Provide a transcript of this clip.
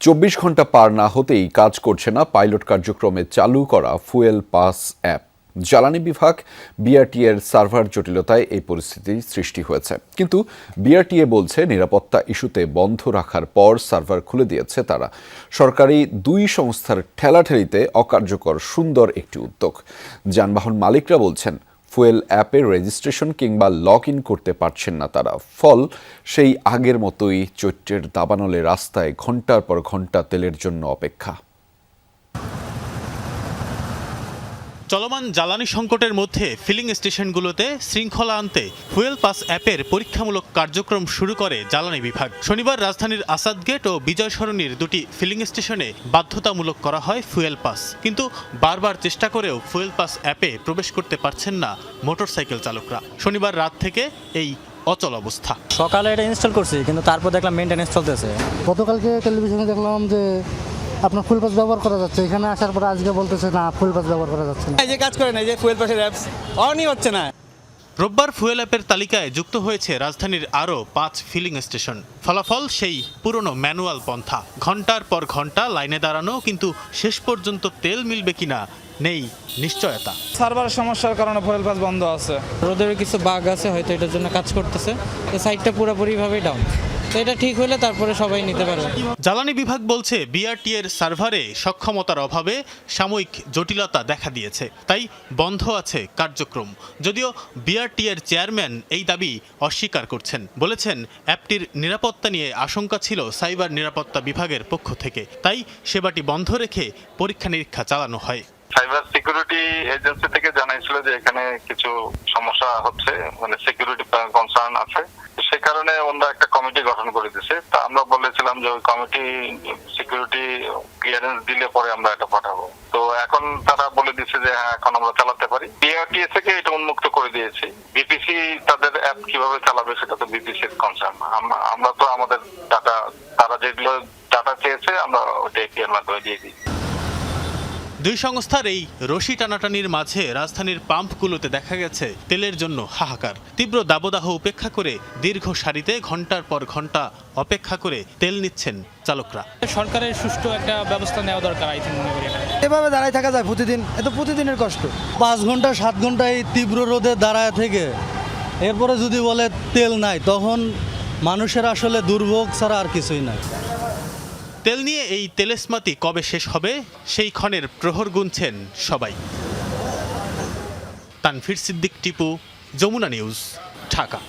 ২৪ ঘন্টা পার না হতেই কাজ করছে না পাইলট কার্যক্রমে চালু করা ফুয়েল পাস অ্যাপ। জ্বালানি বিভাগ বিআরটিএর সার্ভার জটিলতায় এই পরিস্থিতি সৃষ্টি হয়েছে। কিন্তু বিআরটিএ বলছে নিরাপত্তা ইস্যুতে বন্ধ রাখার পর সার্ভার খুলে দিয়েছে তারা। সরকারি দুই সংস্থার ঠেলাঠেলিতে অকার্যকর সুন্দর একটি উদ্যোগ। যানবাহন মালিকরা বলছেন ফুয়েল অ্যাপে রেজিস্ট্রেশন কিংবা লগ ইন করতে পারছেন না তারা। ফল সেই আগের মতোই চৈত্রের দাবানলে রাস্তায় ঘন্টার পর ঘন্টা তেলের জন্য অপেক্ষা। চলমান জ্বালানি সংকটের মধ্যে ফিলিং স্টেশনগুলোতে শৃঙ্খলা আনতে ফুয়েল পাস অ্যাপের পরীক্ষামূলক কার্যক্রম শুরু করে জ্বালানি বিভাগ। শনিবার রাজধানীর আসাদ গেট ও বিজয় সরণির দুটি ফিলিং স্টেশনে বাধ্যতামূলক করা হয় ফুয়েল পাস। কিন্তু বারবার চেষ্টা করেও ফুয়েল পাস অ্যাপে প্রবেশ করতে পারছেন না মোটরসাইকেল চালকরা। শনিবার রাত থেকে এই অচল অবস্থা। সকালে এটা ইনস্টল করছি, কিন্তু তারপর দেখলাম মেইনটেনেন্স চলতেছে। গতকালকে টেলিভিশনে দেখলাম যে আপনার ফুল পাস ব্যবহার করা যাচ্ছে, এখানে আসার পর আজকে বলতেছে না, ফুল পাস ব্যবহার করা যাচ্ছে না। এই যে কাজ করে না, এই যে ফুয়েল পাসের অ্যাপস অনই হচ্ছে না। রোববার ফুয়েল অ্যাপের তালিকায় যুক্ত হয়েছে রাজধানীর আরও ৫ ফিলিং স্টেশন। ফলাফল সেই পুরনো ম্যানুয়াল পন্থা। ঘন্টার পর ঘন্টা লাইনে দাঁড়ানো, কিন্তু শেষ পর্যন্ত তেল মিলবে কিনা নেই নিশ্চয়তা। সার্ভারের সমস্যার কারণে ফুয়েল পাস বন্ধ আছে। রোদের কিছু বাগ আছে, হয়তো এটার জন্য কাজ করতেছে। তো সাইটটা পুরোপুরিভাবেই ডাউন। তো এটা ঠিক হলে তারপরে সবাই নিতে পারবে। জ্বালানি বিভাগ বলছে বিআরটিএর সার্ভারে সক্ষমতার অভাবে সাময়িক জটিলতা দেখা দিয়েছে, তাই বন্ধ আছে কার্যক্রম। যদিও বিআরটিএর চেয়ারম্যান এই দাবি অস্বীকার করছেন। বলেছেন অ্যাপটির নিরাপত্তা নিয়ে আশঙ্কা ছিল সাইবার নিরাপত্তা বিভাগের পক্ষ থেকে, তাই সেবাটি বন্ধ রেখে পরীক্ষা নিরীক্ষা চালানো হয়। সাইবার সিকিউরিটি এজেন্সি থেকে জানাইছিল যে এখানে কিছু সমস্যা হচ্ছে, মানে সিকিউরিটি কনসার্ন আছে। সে কারণে ওনারা একটা কমিটি গঠন করে দিয়েছে। তা আমরা বলেছিলাম যে ওই কমিটি সিকিউরিটি ক্লিয়ারেন্স দিলে পরে আমরা এটা পাঠাবো। তো এখন তারা বলে দিচ্ছে যে হ্যাঁ, এখন আমরা চালাতে পারি। বিআরটিএ থেকে এটা উন্মুক্ত করে দিয়েছি। বিপিসি তাদের অ্যাপ কিভাবে চালাবে সেটা তো বিপিসির কনসার্ন। আমরা তো আমাদের ডাটা, তারা যেগুলো ডাটা চেয়েছে আমরা ওটা এপিআইয়ের মাধ্যমে দিয়ে দিই। দুই সংস্থার এই রশি টানাটানির মাঝে রাজধানীর পাম্পগুলোতে দেখা গেছে তেলের জন্য হাহাকার। তীব্র দাবদাহ উপেক্ষা করে দীর্ঘ সারিতে ঘন্টার পর ঘন্টা অপেক্ষা করে তেল নিচ্ছেন চালকরা। সরকারের সুষ্ঠু একটা ব্যবস্থা নেওয়া দরকার, আই থিঙ্ক মনে করি। এভাবে দাঁড়ায় থাকা যায় প্রতিদিন, এ তো প্রতিদিনের কষ্ট। 5 ঘন্টা 7 ঘন্টা এই তীব্র রোদে দাঁড়ায় থেকে এরপরে যদি বলে তেল নাই, তখন মানুষের আসলে দুর্ভোগ ছাড়া আর কিছুই নাই। তেল নিয়ে এই তেলেস্মাতি কবে শেষ হবে সেই ক্ষণের প্রহর গুনছেন সবাই। তানভীর সিদ্দিক, টিপু, যমুনা নিউজ, ঢাকা।